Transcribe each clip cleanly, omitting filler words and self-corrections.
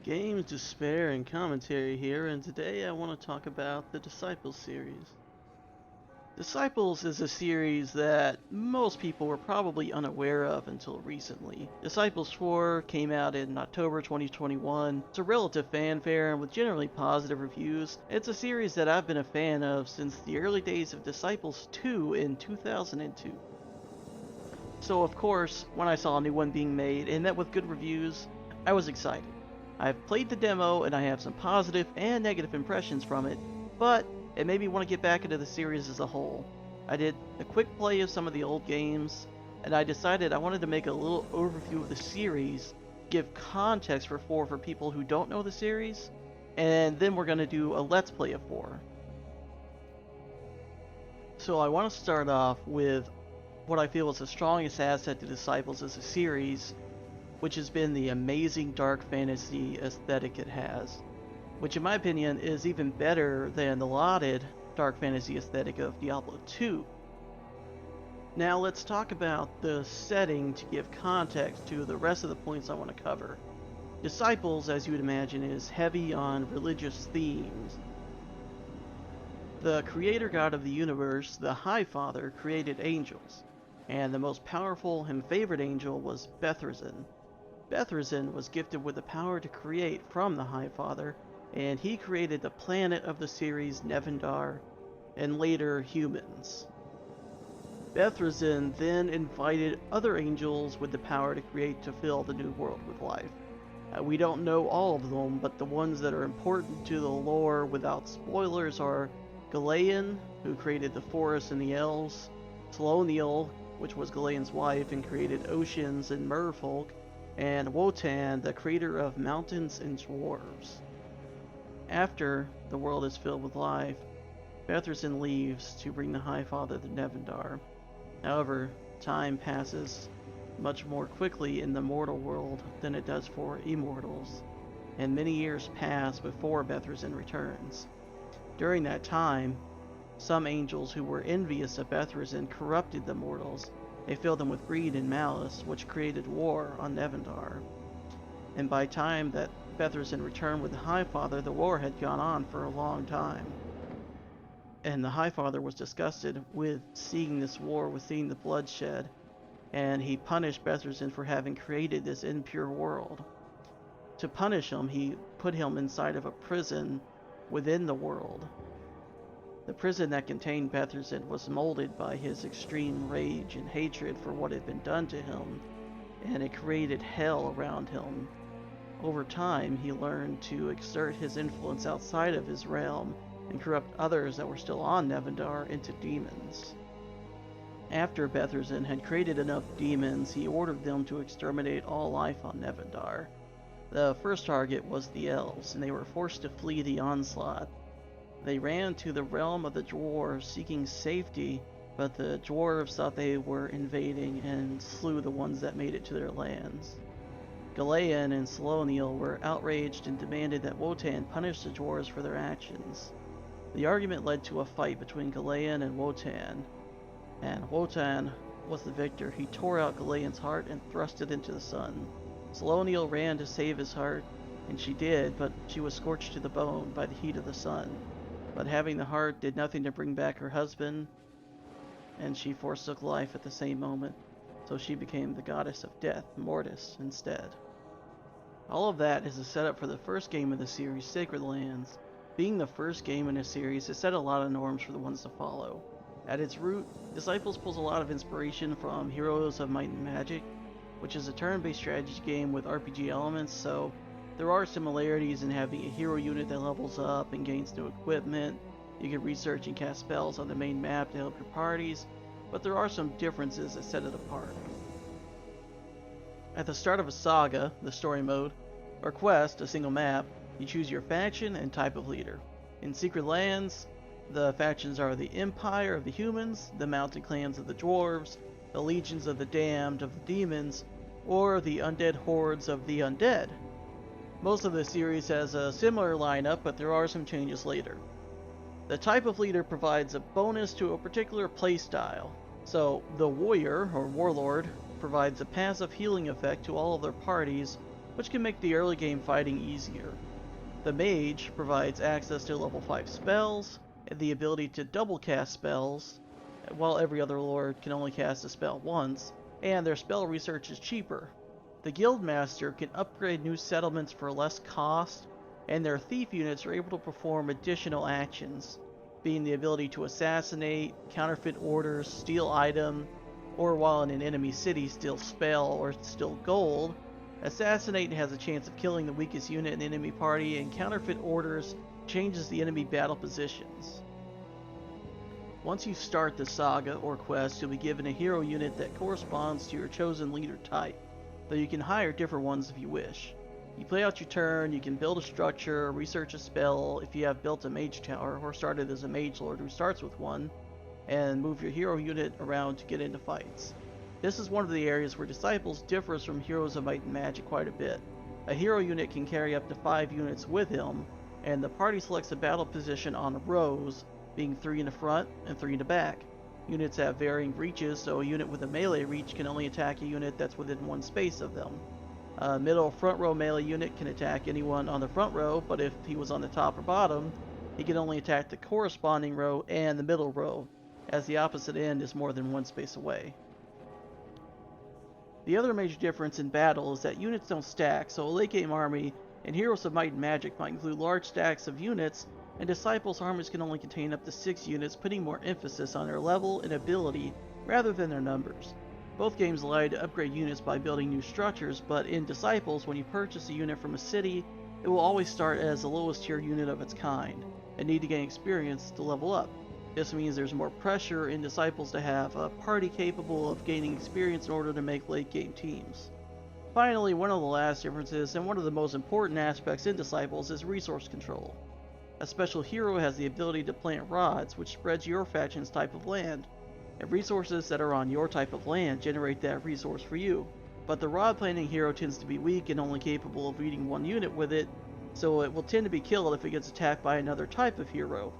Games, Despair, and Commentary here, and today I want to talk about the Disciples series. Disciples is a series that most people were probably unaware of until recently. Disciples 4 came out in October 2021. It's a relative fanfare and with generally positive reviews. It's a series that I've been a fan of since the early days of Disciples 2 in 2002. So of course, when I saw a new one being made and met with good reviews, I was excited. I've played the demo and I have some positive and negative impressions from it, but it made me want to get back into the series as a whole. I did a quick play of some of the old games, and I decided I wanted to make a little overview of the series, give context for 4 for people who don't know the series, and then we're going to do a Let's Play of 4. So I want to start off with what I feel is the strongest asset to Disciples as a series, which has been the amazing dark fantasy aesthetic it has, which in my opinion is even better than the lauded dark fantasy aesthetic of Diablo 2. Now let's talk about the setting to give context to the rest of the points I want to cover. Disciples, as you would imagine, is heavy on religious themes. The creator god of the universe, the High Father, created angels, and the most powerful and favorite angel was Bethrazin. Bethrazin was gifted with the power to create from the High Father, and he created the planet of the series Nevendar, and later humans. Bethrazin then invited other angels with the power to create to fill the new world with life. We don't know all of them, but the ones that are important to the lore without spoilers are Galayan, who created the forests and the elves, Sloniel, which was Galayan's wife and created oceans and merfolk, and Wotan, the creator of mountains and dwarves. After the world is filled with life, Bethrazin leaves to bring the High Father to Nevendar. However, time passes much more quickly in the mortal world than it does for immortals, and many years pass before Bethrazin returns. During that time, some angels who were envious of Bethrazin corrupted the mortals. They filled them with greed and malice, which created war on Nevendar. And by the time that Bethrazin returned with the High Father, the war had gone on for a long time. And the High Father was disgusted with seeing this war, with seeing the bloodshed, and he punished Bethrazin for having created this impure world. To punish him, he put him inside of a prison within the world. The prison that contained Bethrazin was molded by his extreme rage and hatred for what had been done to him, and it created hell around him. Over time, he learned to exert his influence outside of his realm and corrupt others that were still on Nevendar into demons. After Bethrazin had created enough demons, he ordered them to exterminate all life on Nevendar. The first target was the elves, and they were forced to flee the onslaught. They ran to the realm of the dwarves seeking safety, but the dwarves thought they were invading and slew the ones that made it to their lands. Galayan and Sloniel were outraged and demanded that Wotan punish the dwarves for their actions. The argument led to a fight between Galayan and Wotan was the victor. He tore out Galayan's heart and thrust it into the sun. Sloniel ran to save his heart, and she did, but she was scorched to the bone by the heat of the sun. But having the heart did nothing to bring back her husband, and she forsook life at the same moment, so she became the goddess of death, Mortis, instead. All of that is a setup for the first game of the series, Sacred Lands. Being the first game in a series, it set a lot of norms for the ones to follow. At its root, Disciples pulls a lot of inspiration from Heroes of Might and Magic, which is a turn-based strategy game with RPG elements, so there are similarities in having a hero unit that levels up and gains new equipment. You can research and cast spells on the main map to help your parties, but there are some differences that set it apart. At the start of a saga, the story mode, or quest, a single map, you choose your faction and type of leader. In Secret Lands, the factions are the Empire of the Humans, the Mountain Clans of the Dwarves, the Legions of the Damned of the Demons, or the Undead Hordes of the Undead. Most of the series has a similar lineup, but there are some changes later. The type of leader provides a bonus to a particular playstyle. So, the warrior, or warlord, provides a passive healing effect to all of their parties, which can make the early game fighting easier. The Mage provides access to level 5 spells, and the ability to double cast spells, while every other lord can only cast a spell once, and their spell research is cheaper. The Guildmaster can upgrade new settlements for less cost, and their thief units are able to perform additional actions, being the ability to assassinate, counterfeit orders, steal item, or while in an enemy city steal spell or steal gold. Assassinate has a chance of killing the weakest unit in the enemy party, and counterfeit orders changes the enemy battle positions. Once you start the saga or quest, you'll be given a hero unit that corresponds to your chosen leader type, though you can hire different ones if you wish. You play out your turn, you can build a structure, research a spell if you have built a mage tower, or started as a mage lord who starts with one, and move your hero unit around to get into fights. This is one of the areas where Disciples differs from Heroes of Might and Magic quite a bit. A hero unit can carry up to 5 units with him, and the party selects a battle position on rows, being 3 in the front and 3 in the back. Units have varying reaches, so a unit with a melee reach can only attack a unit that's within one space of them. A middle front row melee unit can attack anyone on the front row, but if he was on the top or bottom, he can only attack the corresponding row and the middle row, as the opposite end is more than one space away. The other major difference in battle is that units don't stack, so a late game army in Heroes of Might and Magic might include large stacks of units, and Disciples' armies can only contain up to 6 units, putting more emphasis on their level and ability rather than their numbers. Both games allow you to upgrade units by building new structures, but in Disciples, when you purchase a unit from a city, it will always start as the lowest tier unit of its kind, and need to gain experience to level up. This means there's more pressure in Disciples to have a party capable of gaining experience in order to make late game teams. Finally, one of the last differences, and one of the most important aspects in Disciples, is resource control. A special hero has the ability to plant rods, which spreads your faction's type of land, and resources that are on your type of land generate that resource for you. But the rod planting hero tends to be weak and only capable of leading one unit with it, so it will tend to be killed if it gets attacked by another type of hero.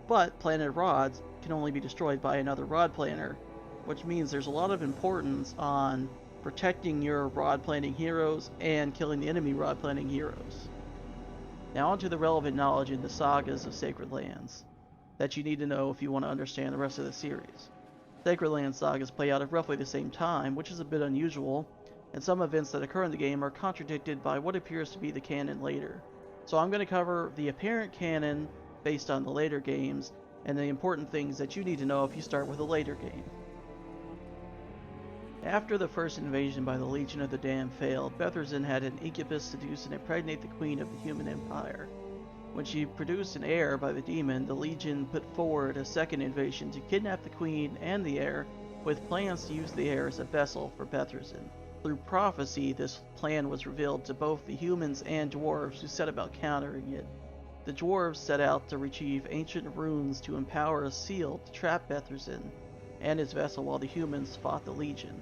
But planted rods can only be destroyed by another rod planter, which means there's a lot of importance on protecting your rod planting heroes and killing the enemy rod planting heroes. Now onto the relevant knowledge in the sagas of Sacred Lands that you need to know if you want to understand the rest of the series. Sacred Land sagas play out at roughly the same time, which is a bit unusual, and some events that occur in the game are contradicted by what appears to be the canon later. So I'm going to cover the apparent canon based on the later games, and the important things that you need to know if you start with a later game. After the first invasion by the Legion of the Damned failed, Betharzin had an incubus seduce and impregnate the queen of the human empire. When she produced an heir by the demon, the Legion put forward a second invasion to kidnap the queen and the heir, with plans to use the heir as a vessel for Betharzin. Through prophecy, this plan was revealed to both the humans and dwarves, who set about countering it. The dwarves set out to retrieve ancient runes to empower a seal to trap Betharzin and his vessel, while the humans fought the Legion.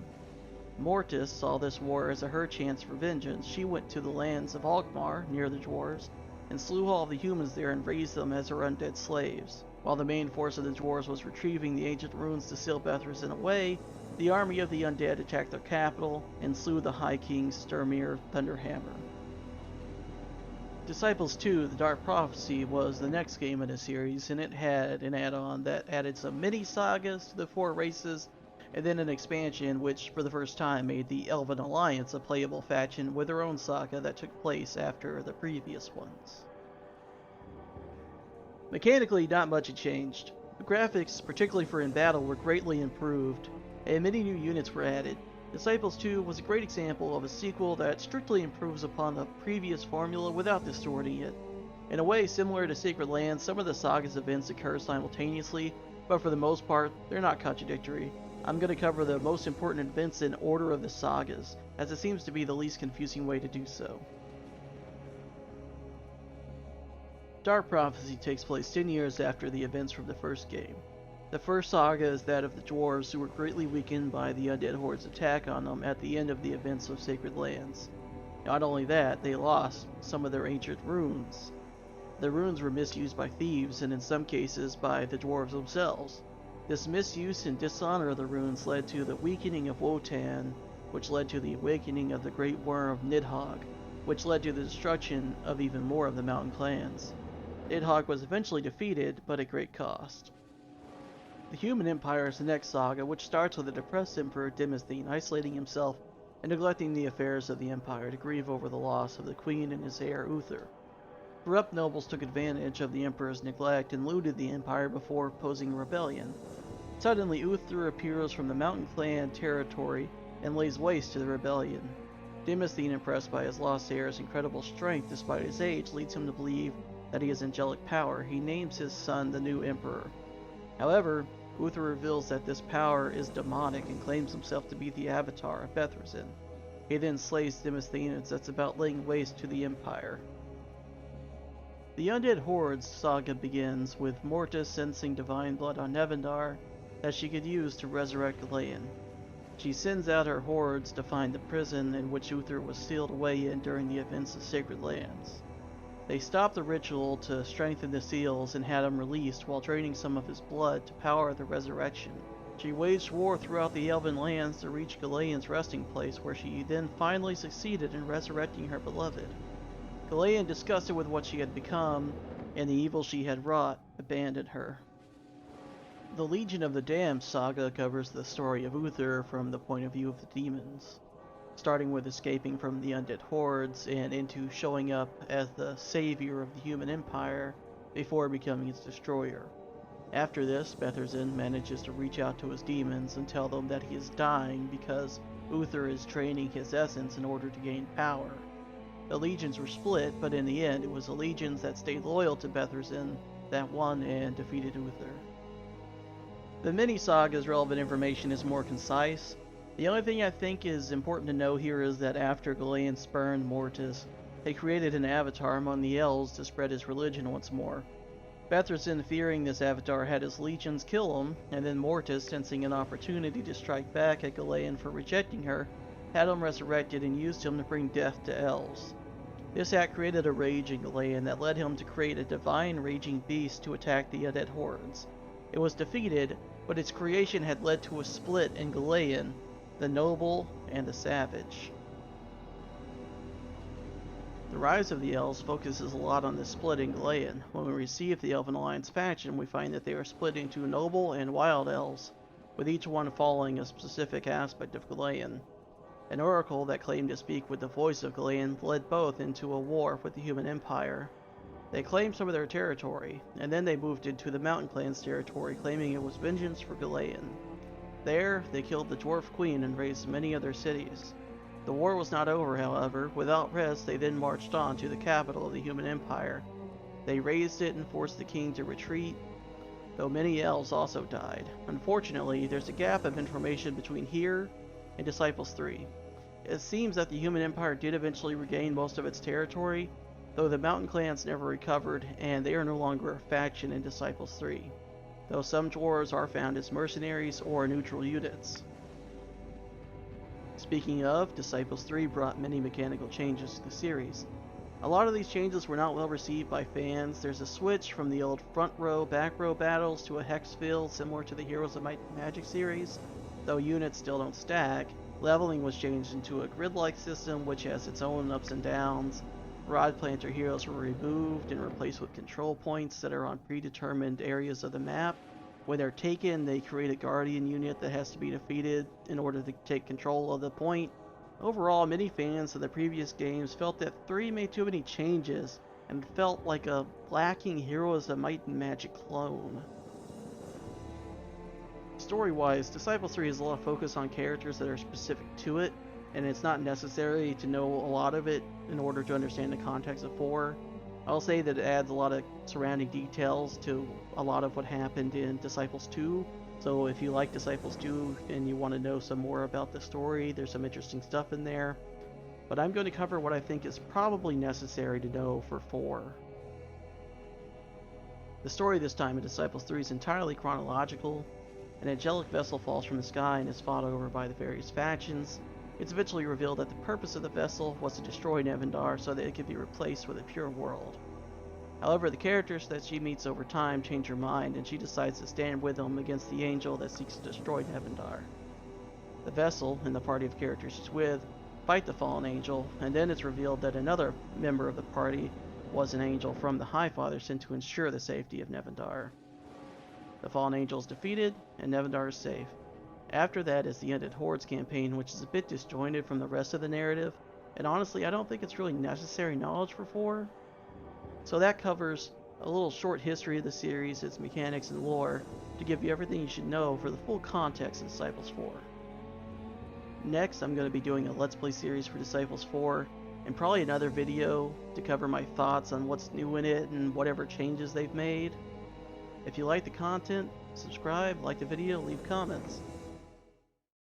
Mortis saw this war as her chance for vengeance. She went to the lands of Alkmaar, near the dwarves, and slew all the humans there and raised them as her undead slaves. While the main force of the dwarves was retrieving the ancient runes to seal Betharzin away, the army of the undead attacked their capital and slew the High King Sturmir Thunderhammer. Disciples 2, The Dark Prophecy, was the next game in the series, and it had an add-on that added some mini-sagas to the 4 races, and then an expansion which, for the first time, made the Elven Alliance a playable faction with their own saga that took place after the previous ones. Mechanically, not much had changed. The graphics, particularly for in battle, were greatly improved, and many new units were added. Disciples 2 was a great example of a sequel that strictly improves upon the previous formula without distorting it. In a way similar to Sacred Lands, some of the saga's events occur simultaneously, but for the most part, they're not contradictory. I'm going to cover the most important events in order of the sagas, as it seems to be the least confusing way to do so. Dark Prophecy takes place 10 years after the events from the first game. The first saga is that of the dwarves, who were greatly weakened by the undead horde's attack on them at the end of the events of Sacred Lands. Not only that, they lost some of their ancient runes. The runes were misused by thieves, and in some cases by the dwarves themselves. This misuse and dishonor of the runes led to the weakening of Wotan, which led to the awakening of the great worm Nidhogg. which led to the destruction of even more of the mountain clans. Nidhogg was eventually defeated, but at great cost. The Human Empire is the next saga, which starts with a depressed Emperor Demosthene isolating himself and neglecting the affairs of the Empire to grieve over the loss of the Queen and his heir Uther. Corrupt nobles took advantage of the Emperor's neglect and looted the Empire before opposing a rebellion. Suddenly, Uther appears from the Mountain Clan territory and lays waste to the rebellion. Demosthene, impressed by his lost heir's incredible strength despite his age, leads him to believe that he has angelic power. He names his son the new Emperor. However, Uther reveals that this power is demonic and claims himself to be the avatar of Bethresen. He then slays Demosthene and sets about laying waste to the Empire. The Undead Hordes saga begins with Mortis sensing divine blood on Nevendar that she could use to resurrect Galayan. She sends out her hordes to find the prison in which Uther was sealed away in during the events of Sacred Lands. They stopped the ritual to strengthen the seals and had him released while draining some of his blood to power the resurrection. She waged war throughout the Elven lands to reach Galayan's resting place, where she then finally succeeded in resurrecting her beloved. Galayan, disgusted with what she had become and the evil she had wrought, abandoned her. The Legion of the Damned saga covers the story of Uther from the point of view of the demons, starting with escaping from the undead hordes and into showing up as the savior of the human empire before becoming its destroyer. After this, Bethresen manages to reach out to his demons and tell them that he is dying because Uther is draining his essence in order to gain power. The legions were split, but in the end it was the legions that stayed loyal to Bethresen that won and defeated Uther. The mini-saga's relevant information is more concise. The only thing I think is important to know here is that after Galayan spurned Mortis, he created an avatar among the elves to spread his religion once more. Bethresen, fearing this avatar, had his legions kill him, and then Mortis, sensing an opportunity to strike back at Galayan for rejecting her, had him resurrected and used him to bring death to elves. This act created a rage in Galayan that led him to create a divine raging beast to attack the undead hordes. It was defeated, but its creation had led to a split in Galayan, the noble and the savage. The Rise of the Elves focuses a lot on this split in Galayan. When we receive the Elven Alliance faction, we find that they are split into noble and wild elves, with each one following a specific aspect of Galayan. An oracle that claimed to speak with the voice of Galayan led both into a war with the human empire. They claimed some of their territory, and then they moved into the Mountain Clan's territory, claiming it was vengeance for Galayan. There, they killed the Dwarf Queen and razed many other cities. The war was not over, however. Without rest, they then marched on to the capital of the human empire. They razed it and forced the king to retreat, though many elves also died. Unfortunately, there's a gap of information between here and Disciples 3. It seems that the human empire did eventually regain most of its territory, though the mountain clans never recovered, and they are no longer a faction in Disciples 3, though some dwarves are found as mercenaries or neutral units. Speaking of, Disciples 3 brought many mechanical changes to the series. A lot of these changes were not well received by fans. There's a switch from the old front row, back row battles to a hex field similar to the Heroes of Might and Magic series, though units still don't stack. Leveling was changed into a grid-like system which has its own ups and downs. Rod Planter heroes were removed and replaced with control points that are on predetermined areas of the map. When they're taken, they create a guardian unit that has to be defeated in order to take control of the point. Overall, many fans of the previous games felt that 3 made too many changes and felt like a lacking Heroes of Might and Magic clone. Story-wise, Disciples 3 has a lot of focus on characters that are specific to it, and it's not necessary to know a lot of it in order to understand the context of 4. I'll say that it adds a lot of surrounding details to a lot of what happened in Disciples 2, so if you like Disciples 2 and you want to know some more about the story, there's some interesting stuff in there. But I'm going to cover what I think is probably necessary to know for 4. The story this time in Disciples 3 is entirely chronological. An angelic vessel falls from the sky and is fought over by the various factions. It's eventually revealed that the purpose of the vessel was to destroy Nevendar so that it could be replaced with a pure world. However, the characters that she meets over time change her mind, and she decides to stand with them against the angel that seeks to destroy Nevendar. The vessel, and the party of characters she's with, fight the fallen angel, and then it's revealed that another member of the party was an angel from the Highfather sent to ensure the safety of Nevendar. The fallen angel is defeated, and Nevendar is safe. After that is the Ended Hordes campaign, which is a bit disjointed from the rest of the narrative, and honestly I don't think it's really necessary knowledge for 4. So that covers a little short history of the series, its mechanics and lore, to give you everything you should know for the full context of Disciples 4. Next, I'm going to be doing a Let's Play series for Disciples 4, and probably another video to cover my thoughts on what's new in it and whatever changes they've made. If you like the content, subscribe, like the video, leave comments.